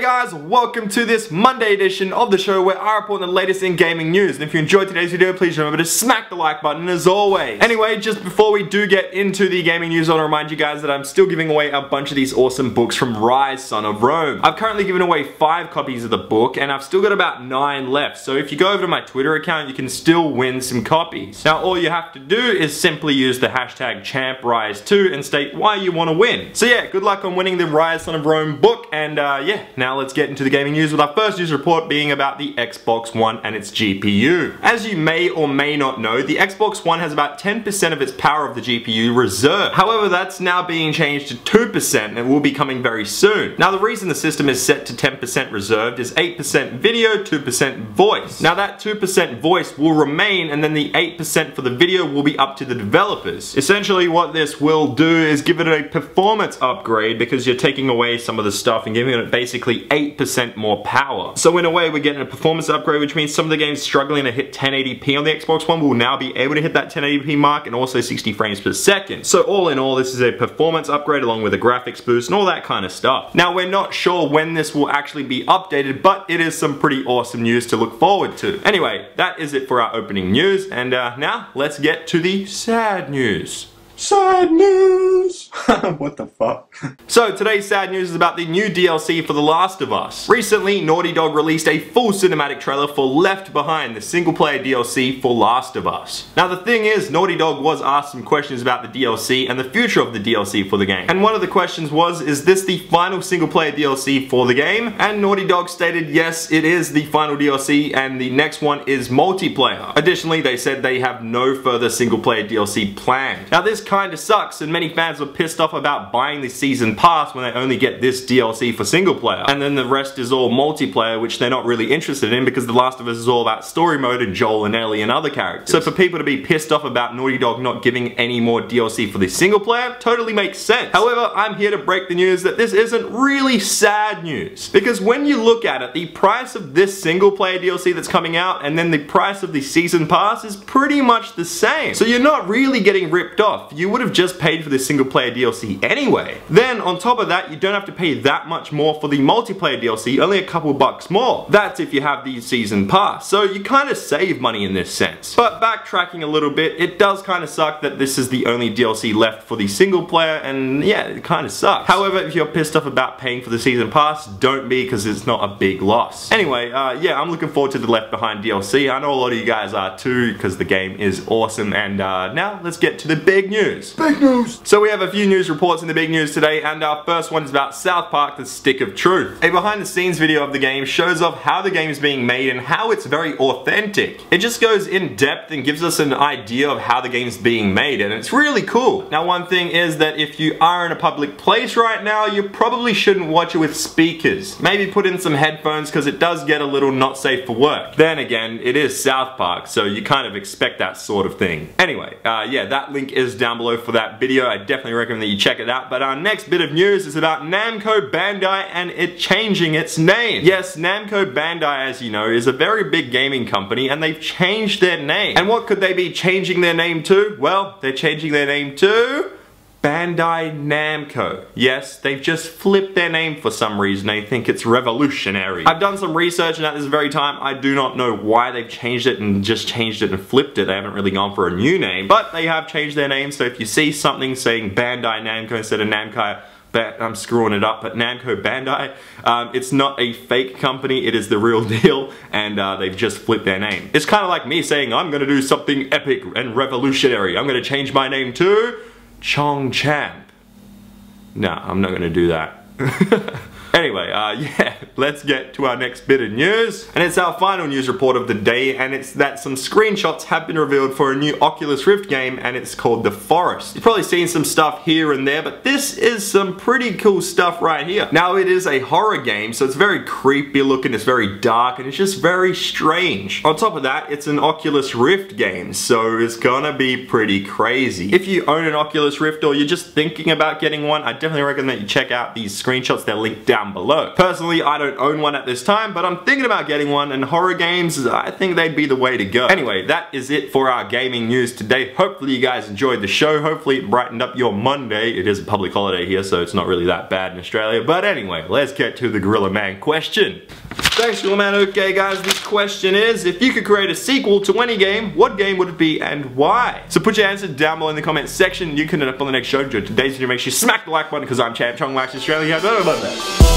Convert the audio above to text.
guys, welcome to this Monday edition of the show where I report on the latest in gaming news. And if you enjoyed today's video, please remember to smack the like button as always. Anyway, just before we do get into the gaming news, I want to remind you guys that I'm still giving away a bunch of these awesome books from Rise, Son of Rome. I've currently given away 5 copies of the book and I've still got about 9 left. So if you go over to my Twitter account, you can still win some copies. Now all you have to do is simply use the hashtag ChampRise2 and state why you want to win. So yeah, good luck on winning the Rise, Son of Rome book, and yeah, now let's get into the gaming news with our first news report being about the Xbox One and its GPU. As you may or may not know, the Xbox One has about 10% of its power of the GPU reserved. However, that's now being changed to 2% and it will be coming very soon. Now the reason the system is set to 10% reserved is 8% video, 2% voice. Now that 2% voice will remain, and then the 8% for the video will be up to the developers. Essentially what this will do is give it a performance upgrade because you're taking away some of the stuff and giving it basically 8% more power. So in a way we're getting a performance upgrade, which means some of the games struggling to hit 1080p on the Xbox One will now be able to hit that 1080p mark and also 60 frames per second. So all in all, this is a performance upgrade along with a graphics boost and all that kind of stuff. Now we're not sure when this will actually be updated, but it is some pretty awesome news to look forward to. Anyway, that is it for our opening news, and now let's get to the sad news. Sad news! What the fuck? So today's sad news is about the new DLC for The Last of Us. Recently, Naughty Dog released a full cinematic trailer for Left Behind, the single-player DLC for Last of Us. Now the thing is, Naughty Dog was asked some questions about the DLC and the future of the DLC for the game. And one of the questions was, is this the final single-player DLC for the game? And Naughty Dog stated, yes, it is the final DLC and the next one is multiplayer. Additionally, they said they have no further single-player DLC planned. Now this kinda sucks, and many fans were pissed off about buying the season pass when they only get this DLC for single player, and then the rest is all multiplayer, which they're not really interested in because The Last of Us is all about story mode and Joel and Ellie and other characters. So for people to be pissed off about Naughty Dog not giving any more DLC for the single player totally makes sense. However, I'm here to break the news that this isn't really sad news, because when you look at it, the price of this single player DLC that's coming out and then the price of the season pass is pretty much the same. So you're not really getting ripped off. You would have just paid for the single player DLC anyway. Then on top of that, you don't have to pay that much more for the multiplayer DLC, only a couple bucks more. That's if you have the season pass. So you kind of save money in this sense. But backtracking a little bit, it does kind of suck that this is the only DLC left for the single player, and yeah, it kind of sucks. However, if you're pissed off about paying for the season pass, don't be, because it's not a big loss. Anyway, yeah, I'm looking forward to the Left Behind DLC. I know a lot of you guys are too, because the game is awesome. And now let's get to the big news. Big news! So we have a few news reports in the big news today, and our first one is about South Park: The Stick of Truth. A behind the scenes video of the game shows off how the game is being made and how it's very authentic. It just goes in depth and gives us an idea of how the game's being made, and it's really cool. Now one thing is that if you are in a public place right now, you probably shouldn't watch it with speakers. Maybe put in some headphones because it does get a little not safe for work. Then again, it is South Park, so you kind of expect that sort of thing. Anyway, yeah, that link is down below for that video. I definitely recommend that you check it out. But our next bit of news is about Namco Bandai and it changing its name. Yes, Namco Bandai, as you know, is a very big gaming company, and they've changed their name. And what could they be changing their name to? Well, they're changing their name to Bandai Namco. Yes, they've just flipped their name for some reason. They think it's revolutionary. I've done some research, and at this very time, I do not know why they've changed it and just changed it and flipped it. They haven't really gone for a new name, but they have changed their name. So if you see something saying Bandai Namco instead of Namco, I'm screwing it up, but Namco Bandai, it's not a fake company, it is the real deal, and they've just flipped their name. It's kind of like me saying, I'm gonna do something epic and revolutionary. I'm gonna change my name to ChampChong. No, I'm not gonna do that. Anyway, yeah, let's get to our next bit of news. And it's our final news report of the day, and it's that some screenshots have been revealed for a new Oculus Rift game, and it's called The Forest. You've probably seen some stuff here and there, but this is some pretty cool stuff right here. Now, it is a horror game, so it's very creepy looking, it's very dark, and it's just very strange. On top of that, it's an Oculus Rift game, so it's gonna be pretty crazy. If you own an Oculus Rift or you're just thinking about getting one, I definitely recommend that you check out these screenshots. They're linked down down below. Personally, I don't own one at this time, but I'm thinking about getting one, and horror games, I think they'd be the way to go. Anyway, that is it for our gaming news today. Hopefully you guys enjoyed the show. Hopefully it brightened up your Monday. It is a public holiday here, so it's not really that bad in Australia. But anyway, let's get to the Gorilla Man question. Thanks, Gorilla Man. Okay guys, this question is, if you could create a sequel to any game, what game would it be and why? So put your answer down below in the comments section. You can end up on the next show. Today's video, make sure you smack the like button because I'm ChampChong, Wax Australia. Blah, blah, blah, blah.